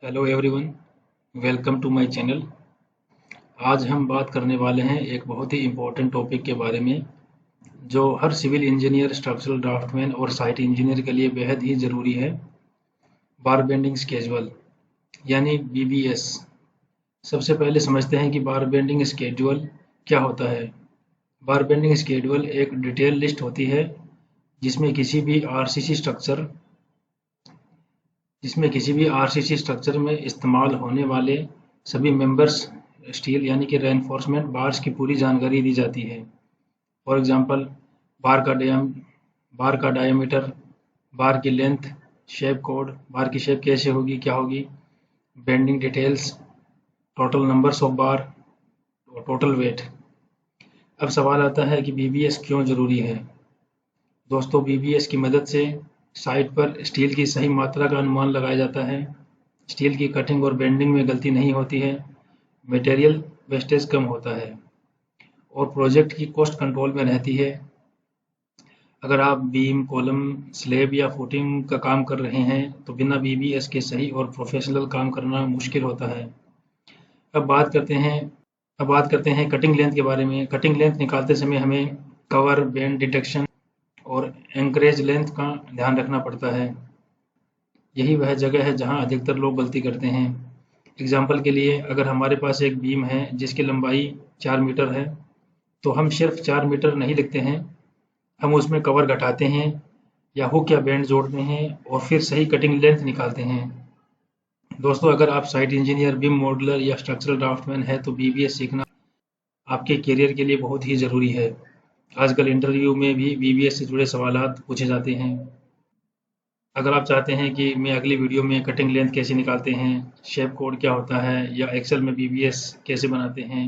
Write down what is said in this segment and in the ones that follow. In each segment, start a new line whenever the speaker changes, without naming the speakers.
Hello everyone, welcome to my channel. आज हम बात करने वाले हैं एक बहुत ही इम्पोर्टेंट टॉपिक के बारे में जो हर सिविल इंजीनियर, स्ट्रक्चरल ड्राफ्टमैन और साइट इंजीनियर के लिए बेहद ही ज़रूरी है। बार बेंडिंग स्केड्यूल यानी बीबीएस। सबसे पहले समझते हैं कि बार बेंडिंग स्केड्यूल क्या होता है। बार बेंडिंग स्केड्यूल एक डिटेल लिस्ट होती है जिसमें किसी भी आरसीसी स्ट्रक्चर में इस्तेमाल होने वाले सभी मेंबर्स स्टील यानी कि रेनफोर्समेंट बार्स की पूरी जानकारी दी जाती है। फॉर एग्जांपल, बार का डायमीटर, बार की लेंथ, शेप कोड, बार की शेप कैसे होगी, क्या होगी, bending details, total numbers of बार और टोटल वेट। अब सवाल आता है कि बीबीएस क्यों ज़रूरी है। दोस्तों, बीबीएस की मदद से साइट पर स्टील की सही मात्रा का अनुमान लगाया जाता है। स्टील की कटिंग और बेंडिंग में गलती नहीं होती है, मटेरियल वेस्टेज कम होता है और प्रोजेक्ट की कॉस्ट कंट्रोल में रहती है। अगर आप बीम, कॉलम, स्लैब या फुटिंग का काम कर रहे हैं तो बिना बीबीएस के सही और प्रोफेशनल काम करना मुश्किल होता है। अब बात करते हैं कटिंग लेंथ के बारे में। कटिंग लेंथ निकालते समय हमें कवर, बेंड डिटेक्शन और एंकरेज लेंथ का ध्यान रखना पड़ता है। यही वह जगह है जहां अधिकतर लोग गलती करते हैं। एग्जाम्पल के लिए, अगर हमारे पास एक बीम है जिसकी लंबाई 4 मीटर है तो हम सिर्फ 4 मीटर नहीं लिखते हैं, हम उसमें कवर घटाते हैं या हुक या बैंड जोड़ते हैं और फिर सही कटिंग लेंथ निकालते हैं। दोस्तों, अगर आप साइट इंजीनियर, बीम मॉडलर या स्ट्रक्चरल ड्राफ्टमैन है तो बीबीएस सीखना आपके करियर के लिए बहुत ही ज़रूरी है। आजकल इंटरव्यू में भी बीबीएस से जुड़े सवालात पूछे जाते हैं। अगर आप चाहते हैं कि मैं अगली वीडियो में कटिंग लेंथ कैसे निकालते हैं, शेप कोड क्या होता है या एक्सेल में बीबीएस कैसे बनाते हैं,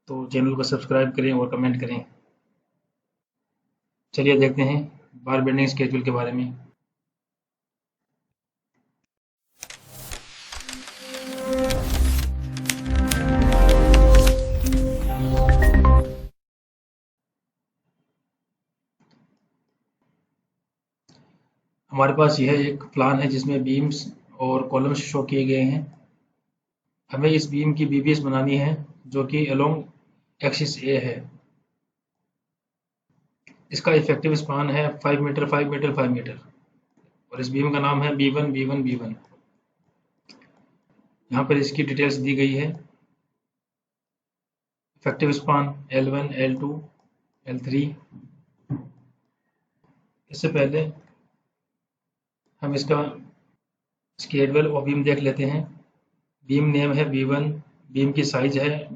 तो चैनल को सब्सक्राइब करें और कमेंट करें। चलिए देखते हैं बार बेंडिंग स्केड्यूल के बारे में। हमारे पास यह एक प्लान है जिसमें बीम्स और कॉलम्स शो किए गए हैं। हमें इस बीम की बीबीएस बनानी है जो कि अलोंग एक्सिस ए है। इसका इफेक्टिव स्पान है 5 मीटर 5 मीटर 5 मीटर और इस बीम का नाम है B1 B1 B1। यहाँ पर इसकी डिटेल्स दी गई है। Effective span L1 L2 L3। इससे पहले हम इसका स्केड्यूल और बीम देख लेते हैं। बीम नेम है B1, बीम की साइज है,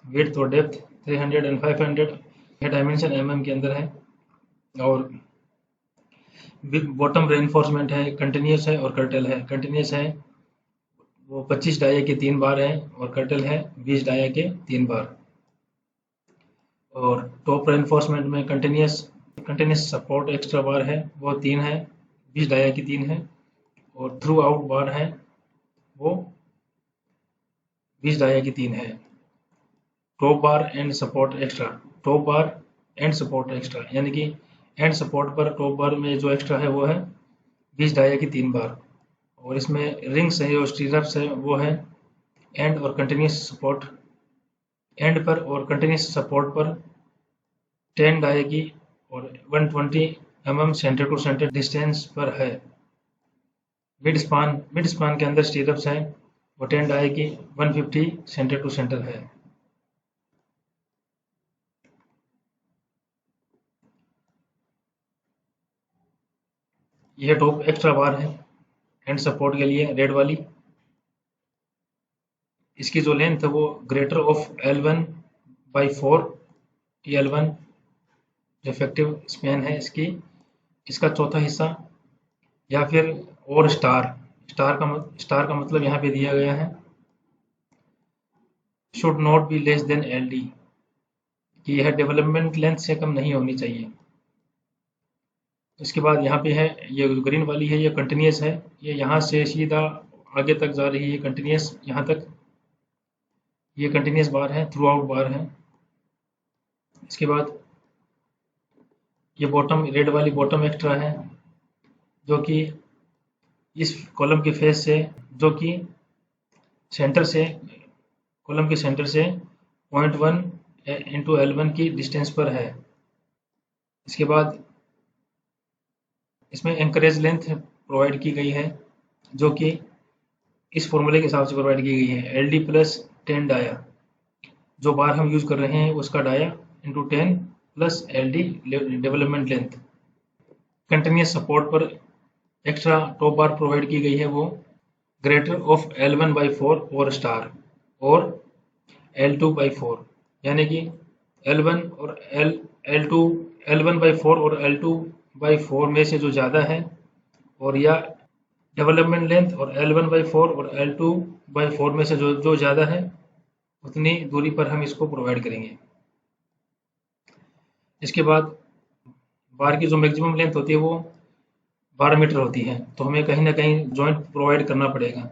विड्थ और डेप्थ 300 एंड 500, यह डायमेंशन mm के अंदर है और बॉटम रेनफोर्समेंट है, कंटिन्यूस है और कर्टल है। कंटिन्यूस है वो 25 डाया के 3 बार है और कर्टल है 20 डाया के 3 बार। और टॉप रेनफोर्समेंट में कंटिन्यूस सपोर्ट एक्स्ट्रा बार है, वो 3 है, 20 डाया की 3 है और थ्रू आउट बार है वो 20 डाया की 3 है। Top bar and support extra, top bar and support extra यानी कि एंड सपोर्ट पर टॉप बार में जो एक्स्ट्रा है वो है 20 डाया की 3 बार और इसमें रिंग्स है और स्टीरअप्स है वो है एंड और कंटिन्यूस सपोर्ट एंड पर और कंटिन्यूस सपोर्ट पर 10 डाया की और 120 mm centre to centre distance पर है। मिड स्पान के अंदर स्टीरअप्स है वो 10 डाया की 150 सेंटर टू सेंटर है। यह टॉप एक्स्ट्रा बार है एंड सपोर्ट के लिए रेड वाली। इसकी जो लेंथ है वो ग्रेटर ऑफ L1/4 L1 जो इफेक्टिव स्पैन है इसका चौथा हिस्सा या फिर और स्टार का मतलब यहाँ पे दिया गया है should not be less than LD कि यह डेवलपमेंट लेंथ से कम नहीं होनी चाहिए। इसके बाद यहाँ पे है ये ग्रीन वाली है, ये कंटिन्यूस है, ये यहाँ से सीधा आगे तक जा रही है कंटिन्यूस, यहाँ तक ये कंटिन्यूस बार है, थ्रू आउट बार है। इसके बाद ये बॉटम रेड वाली बॉटम एक्स्ट्रा है जो कि इस कॉलम के फेस से, जो कि सेंटर से, कॉलम के सेंटर से 0.1 इंटू L1 की डिस्टेंस पर है। इसके बाद इसमें एंकरेज लेंथ प्रोवाइड की गई है, जो कि इस फॉर्मूले के हिसाब से प्रोवाइड की गई है, LD प्लस 10 डाया, जो बार हम यूज कर रहे हैं उसका dia into 10 plus LD development length. Continuous support पर एक्स्ट्रा टॉप बार प्रोवाइड की गई है, वो ग्रेटर ऑफ L1/4 और स्टार और L2/4, यानी कि L1 और L2 L1/4 और L2/4 में से जो ज़्यादा है, और या डेवलपमेंट लेंथ और L1/4 और L2/4 में से जो ज़्यादा है उतनी दूरी पर हम इसको प्रोवाइड करेंगे। इसके बाद बार की जो मैक्सिमम लेंथ होती है वो 12 मीटर होती है, तो हमें कहीं ना कहीं जॉइंट प्रोवाइड करना पड़ेगा।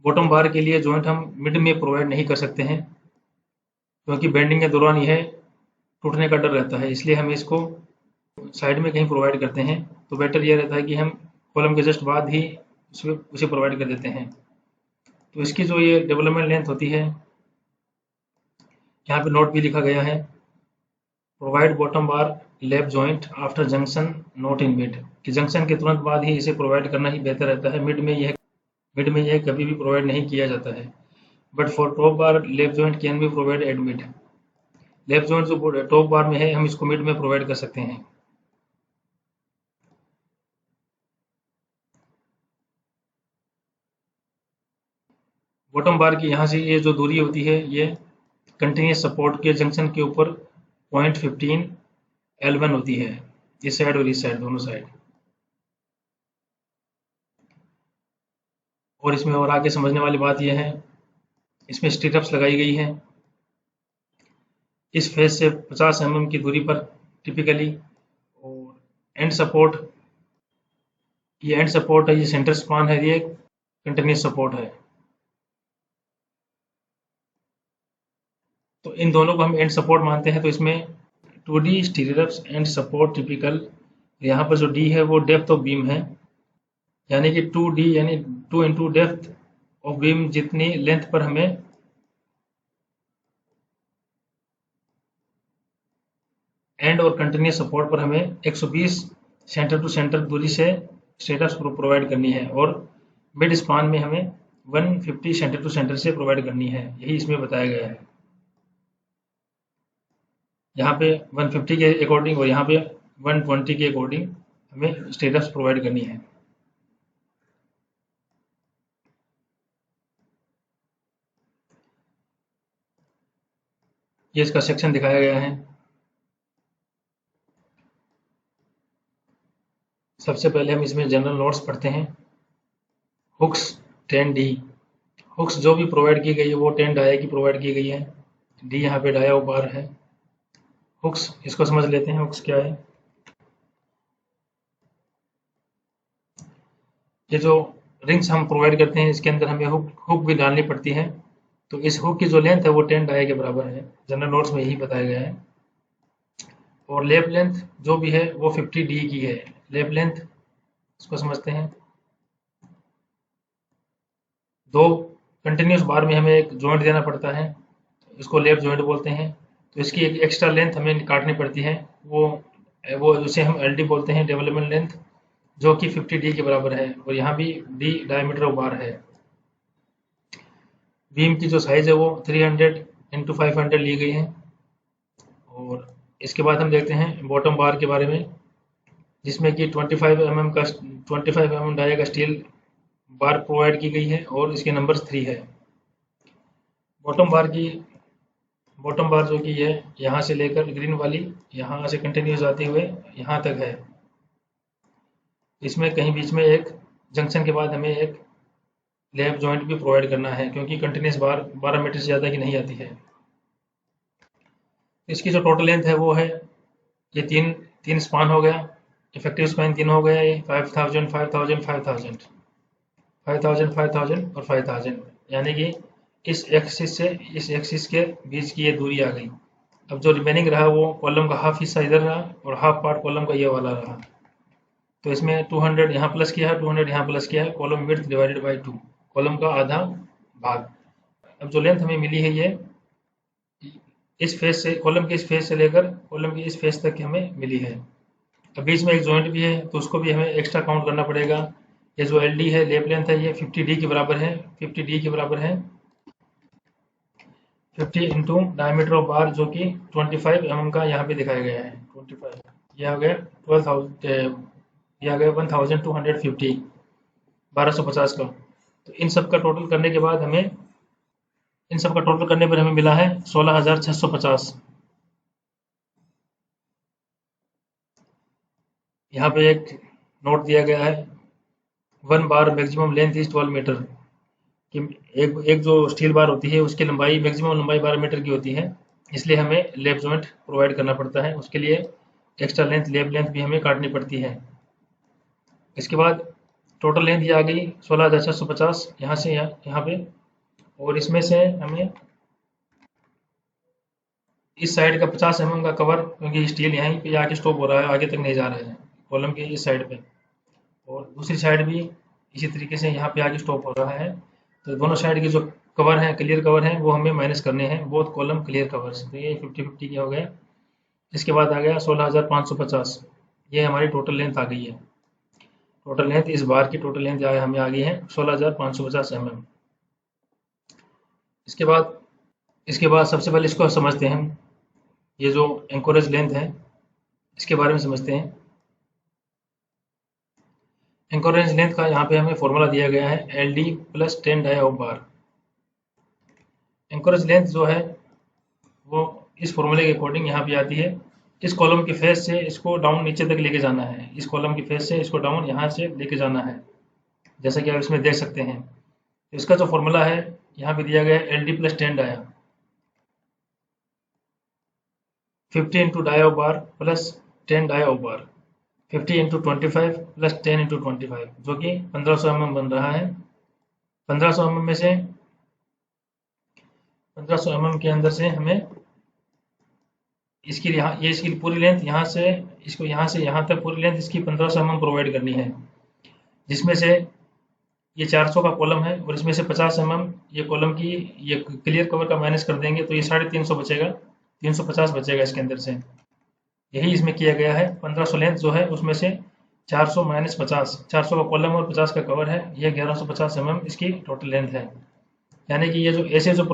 बॉटम बार के लिए जॉइंट हम मिड में प्रोवाइड नहीं कर सकते हैं, क्योंकि बेंडिंग के दौरान यह टूटने का डर रहता है, इसलिए हम इसको साइड में कहीं प्रोवाइड करते हैं। तो बेटर यह रहता है कि हम कॉलम के जस्ट बाद ही उसे प्रोवाइड कर देते हैं। तो इसकी जो ये डेवलपमेंट लेंथ होती है, यहाँ पे नोट भी लिखा गया है, provide bottom bar lap joint after junction not in mid, कि जंक्शन के तुरंत बाद ही इसे प्रोवाइड करना ही बेहतर रहता है, मिड में यह कभी भी प्रोवाइड नहीं किया जाता है। But for top bar lap joint can be provide at mid, lap joint जो टॉप बार में है हम इसको मिड में प्रोवाइड कर सकते हैं। बॉटम बार की यहाँ से ये जो दूरी होती है, ये कंटिन्यूस सपोर्ट के जंक्शन के ऊपर 0.15 L1 होती है, इस साइड और इस साइड, दोनों साइड। और इसमें और आगे समझने वाली बात यह है, इसमें स्टिरअप्स लगाई गई है इस फेस से 50 mm की दूरी पर टिपिकली, और एंड सपोर्ट, ये एंड सपोर्ट है, ये सेंटर स्पान है, ये कंटिन्यूस सपोर्ट है। तो इन दोनों को हम एंड सपोर्ट मानते हैं। तो इसमें 2D स्टीरियप्स एंड सपोर्ट टिपिकल, यहाँ पर जो D है वो डेप्थ ऑफ बीम है, यानी कि 2D यानी 2 इंटू डेप्थ ऑफ बीम, जितनी लेंथ पर हमें एंड और कंटिन्यूस सपोर्ट पर हमें 120 सेंटर टू सेंटर दूरी से स्टेटस प्रोवाइड करनी है, और मिड स्पान में हमें 150 सेंटर टू सेंटर से प्रोवाइड करनी है, यही इसमें बताया गया है। यहाँ पे 150 के अकॉर्डिंग और यहाँ पे 120 के अकॉर्डिंग हमें स्टेटस प्रोवाइड करनी है। ये इसका सेक्शन दिखाया गया है। सबसे पहले हम इसमें जनरल नोट्स पढ़ते हैं। हुक्स 10D, हुक्स जो भी प्रोवाइड की गई है वो 10 डाया की प्रोवाइड की गई है, D यहाँ पे डाया बार है। हुक्स, इसको समझ लेते हैं हुक्स क्या है। ये जो रिंग्स हम प्रोवाइड करते हैं इसके अंदर हमें हुक भी डालनी पड़ती है, तो इस हुक की जो लेंथ है वो 10 डाया के बराबर है, जनरल नोट्स में यही बताया गया है। और लेप लेंथ जो भी है वो 50D की है। लेप लेंथ इसको समझते हैं, दो कंटिन्यूस बार में हमें एक जॉइंट देना पड़ता है, इसको लेप जॉइंट बोलते हैं। तो इसकी एक एक्स्ट्रा लेंथ हमें काटनी पड़ती है, वो जिसे हम LD बोलते हैं, डेवलपमेंट लेंथ, जो कि 50D के बराबर है, और यहाँ भी D डायमीटर ऑफ बार है। बीम की जो साइज है वो 300 इंटू 500 ली गई है। और इसके बाद हम देखते हैं बॉटम बार के बारे में, जिसमें कि 25 mm डाया का स्टील बार प्रोवाइड की गई है, और इसके नंबर 3 है। बॉटम बार जो कि है यहाँ से लेकर ग्रीन वाली यहाँ से कंटिन्यूस आते हुए यहाँ तक है। इसमें कहीं बीच में एक जंक्शन के बाद हमें एक लैप जॉइंट भी प्रोवाइड करना है, क्योंकि कंटिन्यूस बार 12 मीटर से ज़्यादा की नहीं आती है। इसकी जो टोटल लेंथ है वो है, ये तीन स्पान हो गया, इफेक्टिव स्पान 3 हो गया, ये 5000 5000 5000 5000 5000 और 5000, यानी कि इस एक्सिस से इस एक्सिस के बीच की ये दूरी आ गई। अब जो रिमेनिंग रहा वो कॉलम का हाफ हिस्सा इधर रहा और हाफ पार्ट कॉलम का ये वाला रहा। तो इसमें 200 यहाँ प्लस किया है, 200 यहाँ प्लस किया है, column width divided by 2, column का आधा भाग। अब जो लेंथ हमें मिली है ये इस फेस से, कॉलम के इस फेस से लेकर कॉलम के इस फेस तक की हमें मिली है। अब बीच में एक जॉइंट भी है तो उसको भी हमें एक्स्ट्रा काउंट करना पड़ेगा। ये जो एल डी है, लेप लेंथ है, ये 50 डी के बराबर है, 50 डी के बराबर है 50 इंटू डायमीटर ऑफ बार जो कि 25 mm का यहाँ पे दिखाया गया है। 25 ये आ गया 12,000, ये आ गया 1250, 1250 का। तो इन सब का टोटल करने के बाद हमें, इन सब का टोटल करने पर हमें मिला है 16,650। यहाँ पे एक नोट दिया गया है, 1 बार मैक्सिमम लेंथ इज 12 मीटर, कि एक जो स्टील बार होती है उसकी लंबाई, मैक्सिमम लंबाई 12 मीटर की होती है, इसलिए हमें लेप जॉइंट प्रोवाइड करना पड़ता है। उसके लिए एक्स्ट्रा लेंथ, लेप लेंथ भी हमें काटनी पड़ती है। इसके बाद टोटल लेंथ ये आ गई 16,650 यहाँ से यहाँ पे, और इसमें से हमें इस साइड का 50 mm का कवर, क्योंकि स्टील यहीं पे आके स्टॉप हो रहा है, आगे तक नहीं जा रहा है कॉलम के इस साइड पे, और दूसरी साइड भी इसी तरीके से यहाँ पे आगे स्टॉप हो रहा है। तो दोनों साइड के जो कवर हैं, क्लियर कवर हैं, वो हमें माइनस करने हैं, बोथ कॉलम क्लियर कवर्स। तो ये 50-50 के हो गए। इसके बाद आ गया 16,550, ये हमारी टोटल लेंथ आ गई है। टोटल लेंथ, इस बार की टोटल लेंथ हमें आ गई है 16,550 mm। इसके बाद सबसे पहले इसको समझते हैं हम, ये जो एंकोरेज लेंथ है इसके बारे में समझते हैं। एंकोरेज लेंथ का यहाँ पे हमें फॉर्मूला दिया गया है, L D plus 10 dia of bar. Anchorage length जो है वो इस फॉर्मूले के अकॉर्डिंग यहाँ पे आती है। इस कॉलम के फेस से इसको डाउन नीचे तक लेके जाना है, इस कॉलम के फेस से इसको डाउन यहाँ से लेके जाना है, जैसा कि आप इसमें देख सकते हैं। तो इसका जो फॉर्मूला है यहाँ पे दिया गया है, L D plus 10 dia, 50 into dia of bar plus 10 dia of bar, 50 into 25 plus 10 into 25, जो कि 1500 mm बन रहा है। 1500 mm में से 1500 mm के अंदर से हमें इसकी ये इसकी पूरी लेंथ यहाँ से इसको यहाँ से यहाँ तक पूरी लेंथ इसकी 1500 mm प्रोवाइड करनी है, जिसमें से ये 400 का कॉलम है और इसमें से 50 mm ये कॉलम की ये क्लियर कवर का माइनस कर देंगे तो ये 350 बचेगा, 350 बचेगा इसके अंदर से। यही इसमें किया गया है। 1500 लेंथ जो है उसमें से 400 माइनस 50, 400 का कॉलम और 50 का कवर है, ये 1150 mm इसकी टोटल लेंथ है। यानी कि ये जो ऐसे जो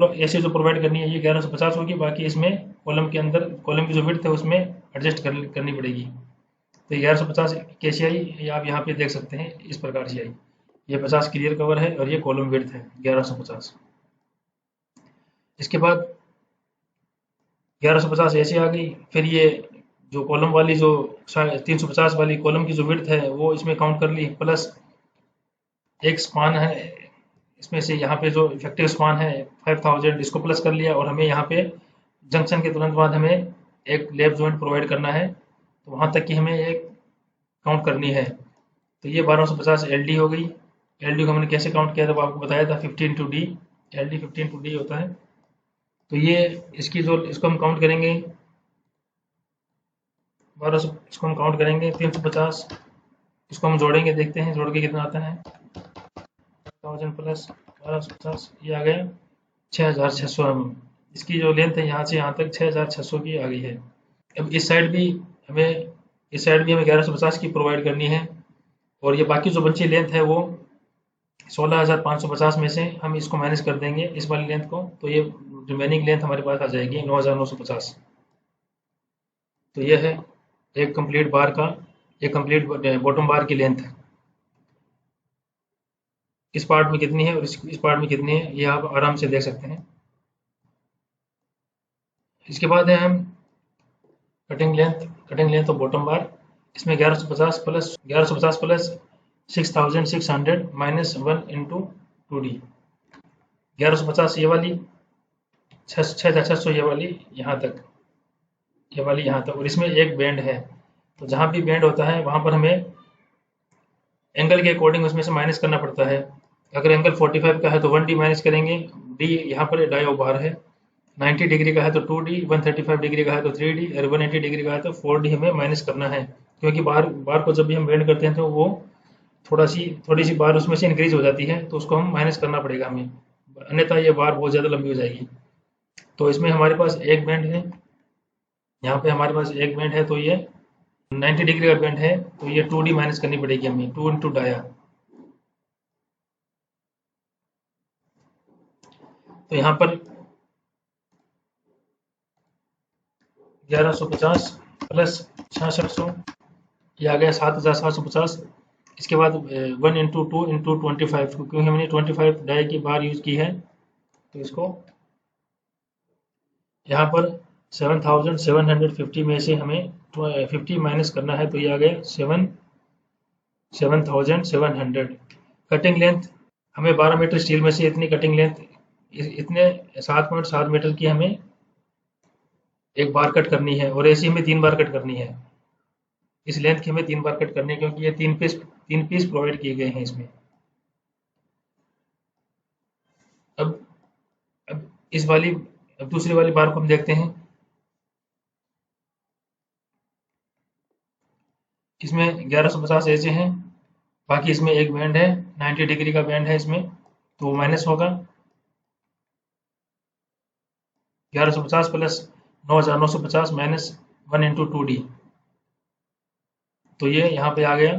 प्रोवाइड करनी है ये 1150 होगी, बाकी इसमें कॉलम के अंदर कॉलम की जो विड्थ है उसमें एडजस्ट करनी पड़ेगी। तो 1150 कैसे आई ये आप यहाँ पे देख सकते हैं, इस प्रकार से आई। ये 50 क्लियर कवर है और ये कॉलम विड्थ है 1150। इसके बाद 1150 ऐसे आ गई, फिर ये जो कॉलम वाली जो 350 वाली कॉलम की जो विड्थ है वो इसमें काउंट कर ली, प्लस एक स्पान है इसमें से, यहाँ पे जो इफेक्टिव स्पान है 5000 इसको प्लस कर लिया, और हमें यहाँ पे जंक्शन के तुरंत बाद हमें एक लेप जॉइंट प्रोवाइड करना है, तो वहाँ तक की हमें एक काउंट करनी है। तो ये 1250 एल डी हो गई। एल डी को हमने कैसे काउंट किया था वो आपको बताया था, 50 into D, L D 50 into D होता है। तो ये इसकी जो इसको हम काउंट करेंगे 1200, इसको हम काउंट करेंगे 350, इसको हम जोड़ेंगे, देखते हैं जोड़ के कितना आता है। 1000 प्लस 1250 ये आ गया 6600 mm। इसकी जो लेंथ है यहाँ से यहाँ तक 6600 की आ गई है। अब इस साइड भी हमें 1150 की प्रोवाइड करनी है, और ये बाकी जो बची लेंथ है वो 16,550 में से हम इसको माइनस कर देंगे इस वाली लेंथ को, तो ये रिमेनिंग लेंथ हमारे पास आ जाएगी 9,950। तो ये है एक कंप्लीट बार का, एक कंप्लीट बॉटम बार की लेंथ। इस पार्ट में कितनी है और इस पार्ट में कितनी है ये आप आराम से देख सकते हैं। इसके बाद है हम कटिंग लेंथ ऑफ बॉटम बार। इसमें 1150 प्लस 6600 माइनस 1 इंटू 2D, 1150 ये वाली, 6600 ये वाली यहाँ तक, ये वाली यहाँ तक, और इसमें एक बैंड है। तो जहाँ भी बैंड होता है वहाँ पर हमें एंगल के अकॉर्डिंग उसमें से माइनस करना पड़ता है। अगर एंगल 45 का है तो 1D माइनस करेंगे, डी यहाँ पर डाई ऑफ बार है, 90 डिग्री का है तो 2D, 135 डिग्री का है तो 3D, और 180 डिग्री का है तो 4D हमें माइनस करना है। क्योंकि बार बार को जब भी हम बेंड करते हैं तो वो थोड़ी सी बार उसमें से इंक्रीज हो जाती है, तो उसको हम माइनस करना पड़ेगा हमें, अन्यथा ये बार बहुत ज़्यादा लंबी हो जाएगी। तो इसमें हमारे पास एक बेंड है, यहाँ पे हमारे पास एक बेंड है, तो ये 90 डिग्री का बेंड है, तो ये 2d माइनस करनी पड़ेगी हमें, 2 इंटू डाया। तो यहाँ पर 1150 प्लस 6600, ये आ गया 7750। इसके बाद 1 इंटू 2 इंटू 25, क्योंकि हमने 25 डाई की बार यूज की है, तो इसको यहाँ पर 7750 में से हमें 50 माइनस करना है, तो ये आ गया 7700। कटिंग लेंथ हमें 12 मीटर स्टील में से इतनी कटिंग लेंथ, इतने 7.7 मीटर की हमें एक बार कट करनी है, और ऐसी हमें 3 बार कट करनी है। इस लेंथ की हमें 3 बार कट करनी है, क्योंकि ये 3 पीस प्रोवाइड किए गए हैं इसमें। अब अब इस वाली अब दूसरी वाली बार को हम देखते हैं। इसमें 1150 ऐसे हैं, बाकी इसमें एक बैंड है, 90 डिग्री का बैंड है इसमें, तो माइनस होगा 1150 प्लस 9950 माइनस 1 इंटू 2d, तो ये यहाँ पे आ गया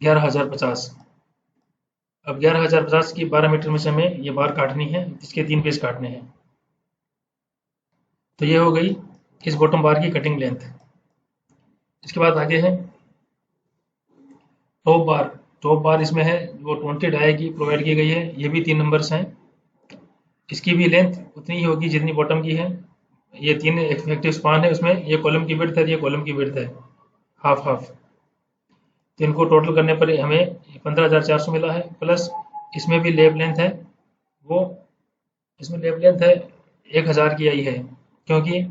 11050। अब 11050 की 12 मीटर में से हमें ये बार काटनी है, इसके 3 पीस काटने हैं। तो ये हो गई इस बॉटम बार की कटिंग लेंथ। इसके बाद आगे है टॉप बार। टॉप बार इसमें है वो 20 डाई की प्रोवाइड की गई है, ये भी 3 नंबर्स हैं। इसकी भी लेंथ उतनी ही होगी जितनी बॉटम की है। ये 3 इफेक्टिव स्पान है, उसमें ये कॉलम की विड्थ है, ये कॉलम की विड्थ है, हाफ हाफ। तो इनको टोटल करने पर हमें 15,400 मिला है, प्लस इसमें भी लेब लेंथ है, वो इसमें लेब लेंथ है 1000 की आई है, क्योंकि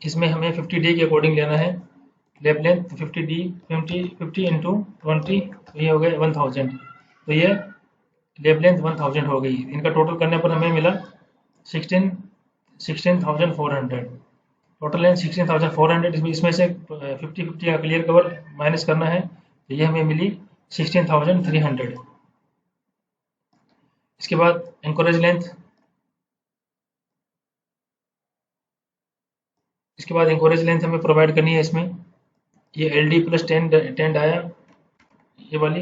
इसमें हमें 50d के अकॉर्डिंग लेना है। लेब लेंथ 50d 50 इंटू 20, तो ये हो गया 1000। तो ये लेब लेंथ 1000 हो गई। इनका टोटल करने पर हमें मिला 16,400। टोटल लेंथ 16,400, इसमें से 50-50 का क्लियर कवर माइनस करना है, तो ये हमें मिली 16,300। इसके बाद एंकोरेज लेंथ, इसके बाद एंकोरेज लेंथ हमें प्रोवाइड करनी है इसमें। ये LD प्लस 10 आया, ये वाली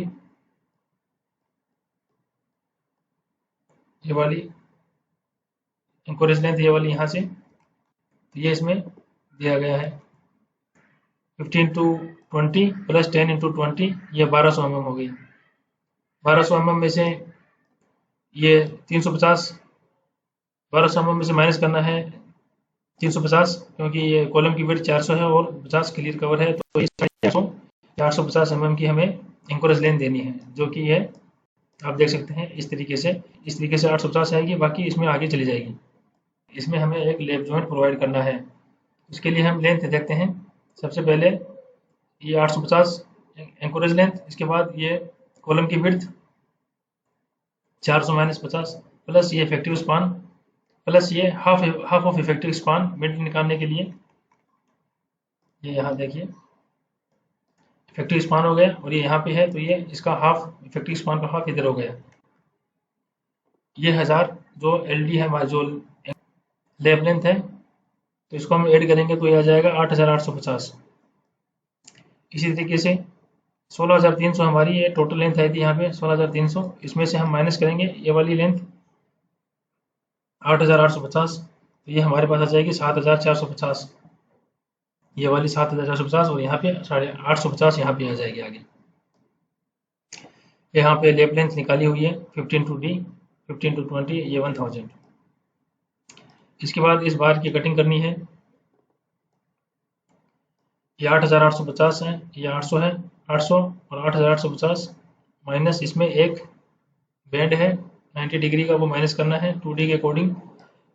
एंकोरेज लेंथ, ये वाली यहाँ से, तो ये इसमें दिया गया है 15 इंटू 20 प्लस 10 इंटू 20, ये 1200 mm हो गई। 1200 mm में से ये 350, 1200 mm में से माइनस करना है 350, क्योंकि ये कॉलम की विड्थ 400 है और 50 क्लियर कवर है, तो इस 450 mm की हमें एंकोरेज लेंथ देनी है, जो कि है आप देख सकते हैं इस तरीके से। 850 आएगी, बाकी इसमें आगे चली जाएगी। इसमें हमें एक लेप जॉइंट प्रोवाइड करना है, उसके लिए हम लेंथ देखते हैं। सबसे पहले ये 850 एंकोरेज लेंथ, इसके बाद ये कॉलम की विड्थ 400 माइनस 50, प्लस ये इफेक्टिव स्पान, प्लस ये half of effective span mid निकालने के लिए। ये यहाँ देखिए इफेक्टिव स्पान हो गया, और ये यहाँ पे है, तो ये इसका हाफ, इफेक्टिव स्पान का हाफ इधर हो गया। ये 1000 जो LD है हमारा, जो लेब लेंथ है, तो इसको हम ऐड करेंगे तो ये आ जाएगा 8850। इसी तरीके से 16,300 हमारी ये टोटल लेंथ आई थी यहाँ पे 16,300, इसमें से हम माइनस करेंगे ये वाली लेंथ 8,850, तो ये हमारे पास आ जाएगी 7,450। ये वाली 7,450, और यहाँ पे 850 यहाँ पे आ जाएगी आगे। यहाँ पे लेप लेंथ निकाली हुई है 15 इंटू 20, ये 1000। इसके बाद इस बार की कटिंग करनी है। ये 8,850 है, ये 800 है, 800 और 8,850 माइनस इसमें एक बैंड है 90 डिग्री का, वो माइनस करना है 2D के अकॉर्डिंग।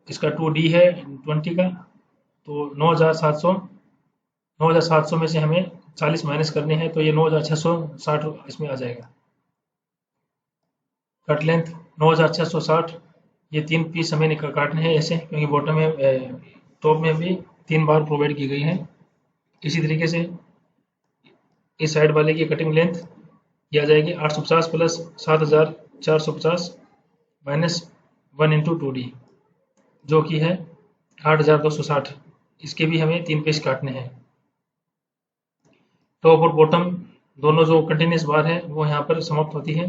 इसका 2D है 20 का, तो 9,700 में से हमें 40 माइनस करने हैं, तो ये 9,660 इसमें आ जाएगा। कट लेंथ 9,660, ये 3 पीस हमें काटने हैं ऐसे, क्योंकि बॉटम में टॉप में भी 3 बार प्रोवाइड की गई है। इसी तरीके से इस साइड वाले की कटिंग लेंथ ये आ जाएगी 850 प्लस 7450 माइनस 1 इंटू 2D, जो कि है 8260। इसके भी हमें 3 पीस काटने हैं। टॉप और बॉटम दोनों जो कंटिन्यूस बार है वो यहाँ पर समाप्त होती है।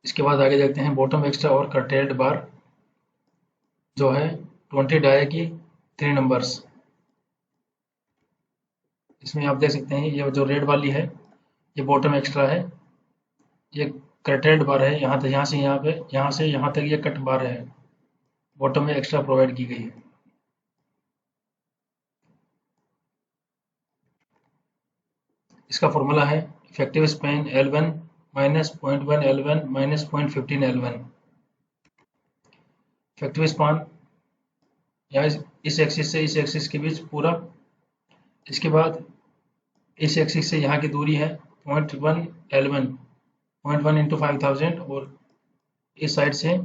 इसके बाद आगे देखते हैं बॉटम एक्स्ट्रा और कर्टेल्ड बार जो है 20 डाई की 3 नंबर्स। इसमें आप देख सकते हैं ये जो रेड वाली है ये बॉटम एक्स्ट्रा है, ये कर्टेल्ड बार है। यहाँ तक, यहाँ से यहाँ पे, यहाँ से यहाँ तक ये कट बार है, बॉटम में एक्स्ट्रा प्रोवाइड की गई है। इसका फॉर्मूला है effective span L1 minus 0.1 L1 minus 0.15 L1। Effective span या इस एक्सिस से इस एक्सिस के बीच पूरा। इसके बाद इस एक्सिस से यहाँ की दूरी है 0.1 L1, 0.1 इंटू 5000, और इस साइड से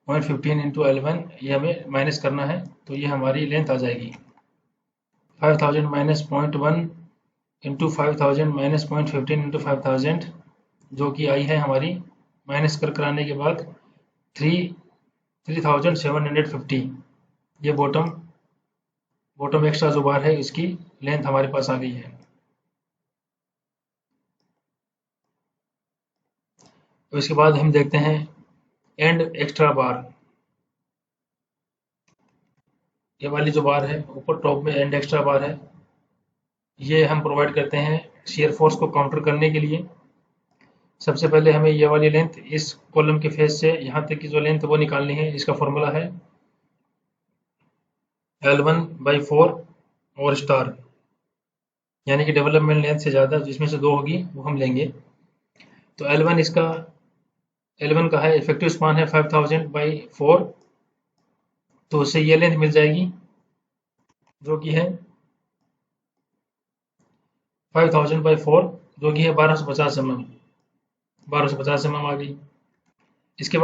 0.15 इंटू L1 ये हमें माइनस करना है, तो ये हमारी लेंथ आ जाएगी 5000 माइनस 0.1 इंटू 5000 माइनस 0.15 इंटू 5000, जो कि आई है हमारी माइनस कराने के बाद 3750। ये बॉटम एक्स्ट्रा जो बार है इसकी लेंथ हमारे पास आ गई है। तो इसके बाद हम देखते हैं एंड एक्स्ट्रा बार। ये वाली जो बार है ऊपर टॉप में एंड एक्स्ट्रा बार है, ये हम प्रोवाइड करते हैं शियर फोर्स को काउंटर करने के लिए। सबसे पहले हमें ये वाली लेंथ इस कॉलम के फेस से यहाँ तक की जो लेंथ वो निकालनी है। इसका फॉर्मूला है L1/4 और स्टार, यानी कि डेवलपमेंट लेंथ से ज़्यादा जिसमें से 2 होगी वो हम लेंगे। तो L1 का है इफेक्टिव स्पान है 5000/4, तो उससे ये लेंथ मिल जाएगी जो कि है 5000/4, जो कि है 1250 mm। 1250 mm आ गई। इसके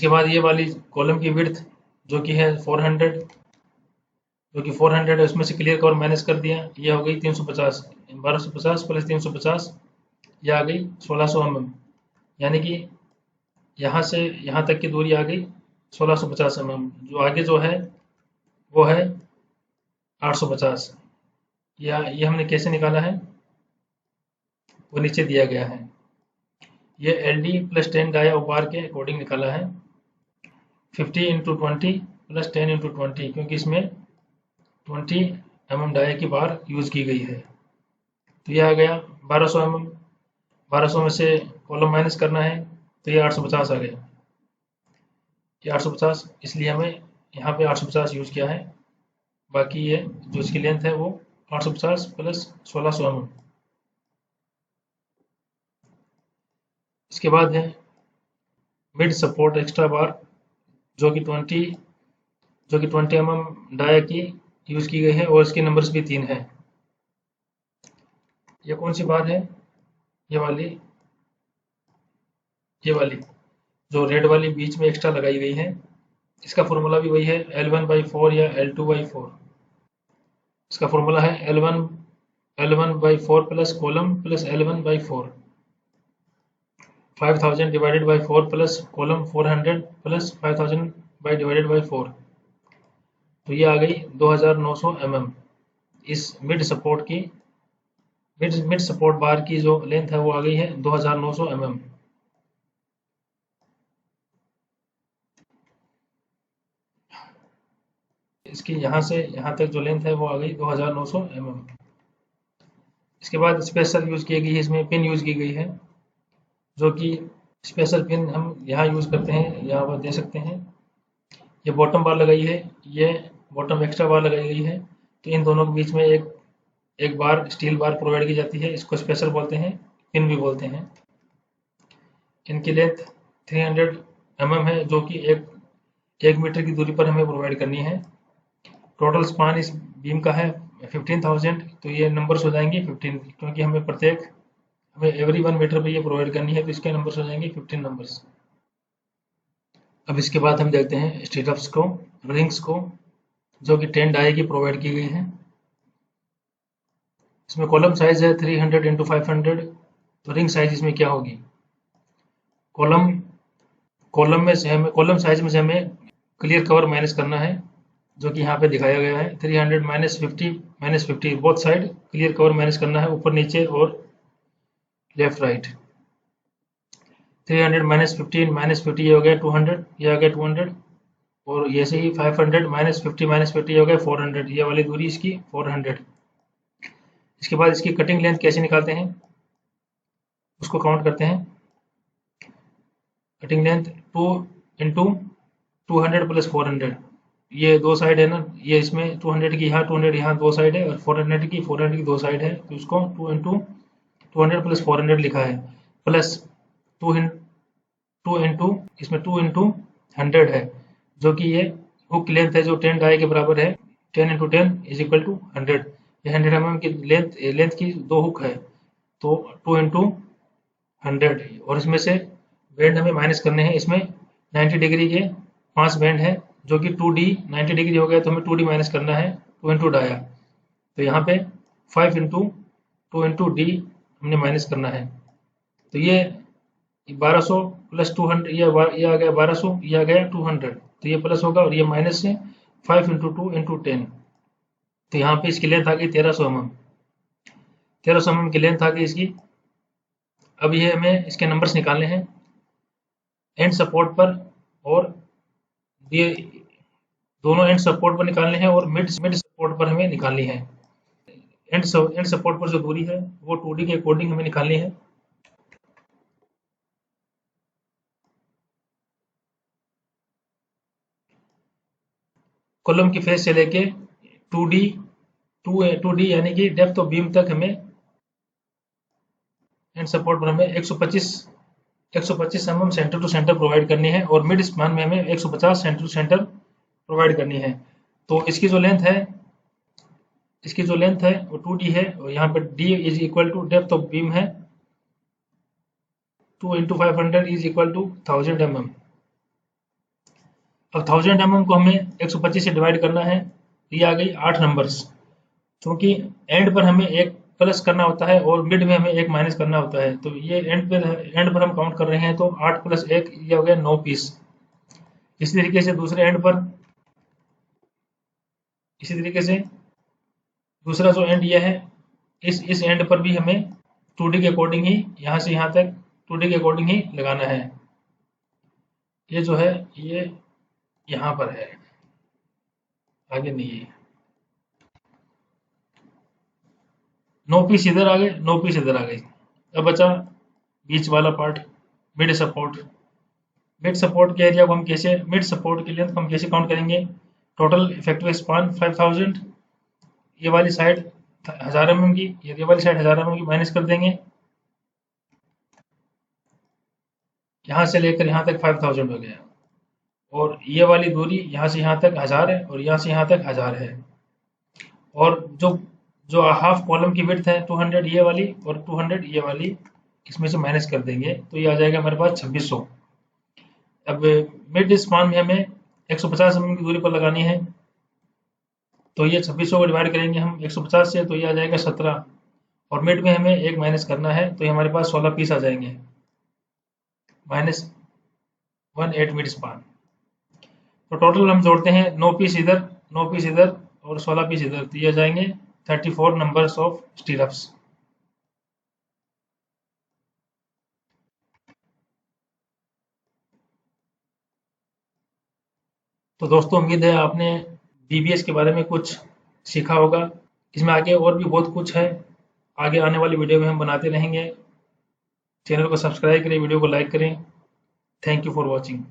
बाद ये वाली कॉलम की विड्थ जो कि है 400, जो कि 400 है, उसमें से क्लियर कवर माइनस कर दिया, ये हो गई 350। 1250 प्लस 350 ये आ गई 1600 mm, यानी कि यहाँ से यहाँ तक की दूरी आ गई 1650 mm। जो आगे जो है वो है 850। ये हमने कैसे निकाला है वो नीचे दिया गया है। ये LD plus 10 dia of bar के अकॉर्डिंग निकाला है। 50 इंटू 20 प्लस 10 इंटू 20, क्योंकि इसमें 20 mm डाई की बार यूज की गई है। तो ये आ गया 1200 mm। 1200 में से कॉलम माइनस करना है, तो ये 850 आ गया। ये 850, इसलिए हमें यहाँ पे 850 यूज किया है। बाकी ये जो इसकी लेंथ है वो 850 प्लस 1600 mm। इसके बाद है मिड सपोर्ट एक्स्ट्रा बार जो कि 20 mm डाया की यूज की गई है, और इसके नंबर्स भी 3 है। ये कौन सी बार है? ये वाली जो रेड वाली बीच में एक्स्ट्रा लगाई गई है। इसका फॉर्मूला भी वही है L1/4 या L2/4। इसका फॉर्मूला है L1/4 plus column plus L1/4। 5000 divided by 4 plus column 400 plus 5000 divided by 4, तो ये आ गई 2900 mm। इस मिड सपोर्ट बार की जो लेंथ है वो आ गई है 2900 mm। इसकी यहाँ से यहाँ तक जो लेंथ है वो आ गई 2900 mm। इसके बाद स्पेशल यूज की गई है, इसमें पिन यूज की गई है, जो कि स्पेशल पिन हम यहाँ यूज करते हैं, यहाँ पर दे सकते हैं। ये बॉटम बार लगाई है, ये बॉटम एक्स्ट्रा बार लगाई गई है, तो इन दोनों के बीच में एक बार स्टील बार प्रोवाइड की जाती है। इसको स्पेशल बोलते हैं, पिन भी बोलते हैं। इनकी लेंथ 300 mm है, जो कि एक मीटर की दूरी पर हमें प्रोवाइड करनी है। टोटल स्पान इस बीम का है 15000, तो ये नंबर्स हो जाएंगे 15, क्योंकि हमें एवरी 1 मीटर पे ये प्रोवाइड करनी है, तो इसके नंबर्स हो जाएंगे 15 नंबर्स। अब इसके बाद हम देखते हैं स्टीरअप्स को, रिंग्स को, जो कि 10 डाई की प्रोवाइड की गई हैं। इसमें कॉलम साइज है 300 इंटू 500। तो रिंग साइज इसमें क्या होगी? कॉलम कॉलम साइज में से हमें क्लियर कवर माइनस करना है, जो कि यहाँ पे दिखाया गया है। 300 -50 both side clear cover minus करना है, ऊपर नीचे और लेफ्ट राइट। 300 -50 ये हो गया 200, ये आ गया 200। और ऐसे ही 500 -50 हो गया 400, ये वाली दूरी इसकी 400। इसके बाद इसकी कटिंग लेंथ कैसे निकालते हैं, उसको काउंट करते हैं। कटिंग लेंथ 2 इंटू 200 प्लस 400, ये दो साइड है ना, ये इसमें 200 की यहाँ 200 यहाँ दो साइड है, और 400 की दो साइड है, तो इसको 2 इंटू 200 प्लस 400 लिखा है, प्लस 2 इंटू इसमें 2 इंटू 100 है, जो कि ये हुक लेंथ है जो 10 डाई के बराबर है। 10 इंटू 10 इज इक्वल टू 100। ये 100 mm की लेंथ की दो हुक है, तो 2 इंटू 100। और इसमें से बैंड हमें माइनस करने हैं। इसमें 90 डिग्री के 5 बैंड है, जो कि 2D 90 डिग्री हो गया, तो हमें 2D माइनस करना है 2 इंटू डाया। तो यहाँ पे 5 इंटू 2 इंटू डी हमने माइनस करना है। तो ये 1200 प्लस 200, ये आ गया 1200, ये आ गया 200, तो ये प्लस होगा, और ये माइनस से 5 इंटू 2 इंटू 10। तो यहाँ पे इसकी लेंथ आ गई 1300 mm। 1300 mm की लेंथ आ गई इसकी। अब ये हमें इसके नंबर्स निकालने हैं एंड सपोर्ट पर, और ये दोनों एंड सपोर्ट पर निकालने हैं, और मिड सपोर्ट पर हमें निकालनी है। एंड सपोर्ट पर जो दूरी है वो 2D के अकॉर्डिंग हमें निकालनी है। कॉलम की फेस से लेके 2D यानी कि डेप्थ ऑफ बीम तक हमें एंड सपोर्ट पर हमें 125 mm centre to centre provide करनी है, और मिड स्पान में हमें 150 सेंटर टू सेंटर प्रोवाइड करनी है। तो इसकी जो लेंथ है वो 2D है, और यहाँ पर D is equal to depth of beam है, 2 into 500 is equal to 1000 mm। अब 1000 mm को हमें 125 से डिवाइड करना है, ये आ गई 8 नंबर्स, क्योंकि एंड पर हमें एक प्लस करना होता है और मिड में हमें एक माइनस करना होता है। तो ये एंड पर हम काउंट कर रहे हैं, तो 8 प्लस 1 ये हो गया 9 पीस। इसी तरीके से दूसरा जो एंड ये है, इस एंड पर भी हमें 2D के अकॉर्डिंग ही यहाँ से यहाँ तक 2D के अकॉर्डिंग ही लगाना है। ये जो है ये यहाँ पर है, आगे नहीं है। 9 पीस इधर आ गए, 9 पीस इधर आ गए। अब बचा बीच वाला part, mid support. Mid support के एरिया को हम कैसे, मिड सपोर्ट की लेंथ को हम कैसे काउंट करेंगे? टोटल इफेक्टिव स्पान 5000, ये वाली साइड 1000 mm की, ये वाली साइड 1000 mm की माइनस कर देंगे, यहाँ से लेकर यहाँ तक 5000 हो गया। और ये वाली दूरी यहाँ से यहाँ तक 1000 है, और यहाँ से यहाँ तक 1000 है। और जो हाफ कॉलम की विड्थ है 200 ये वाली, और 200 ये वाली, इसमें से माइनस कर देंगे, तो ये आ जाएगा हमारे पास 2600। अब मिड स्पान में हमें 150 mm की दूरी पर लगानी है, तो ये 2600 को डिवाइड करेंगे हम 150 से, तो ये आ जाएगा 17। और मिड में हमें एक माइनस करना है, तो ये हमारे पास 16 पीस आ जाएंगे, -18 मिड स्पान। तो टोटल हम जोड़ते हैं 9 पीस इधर, 9 पीस इधर, और 16 पीस इधर, तो ये आ जाएंगे 34 नंबर्स ऑफ स्टीरअप्स। तो दोस्तों उम्मीद है आपने BBS के बारे में कुछ सीखा होगा। इसमें आगे और भी बहुत कुछ है, आगे आने वाली वीडियो में हम बनाते रहेंगे। चैनल को सब्सक्राइब करें, वीडियो को लाइक करें। Thank you for watching.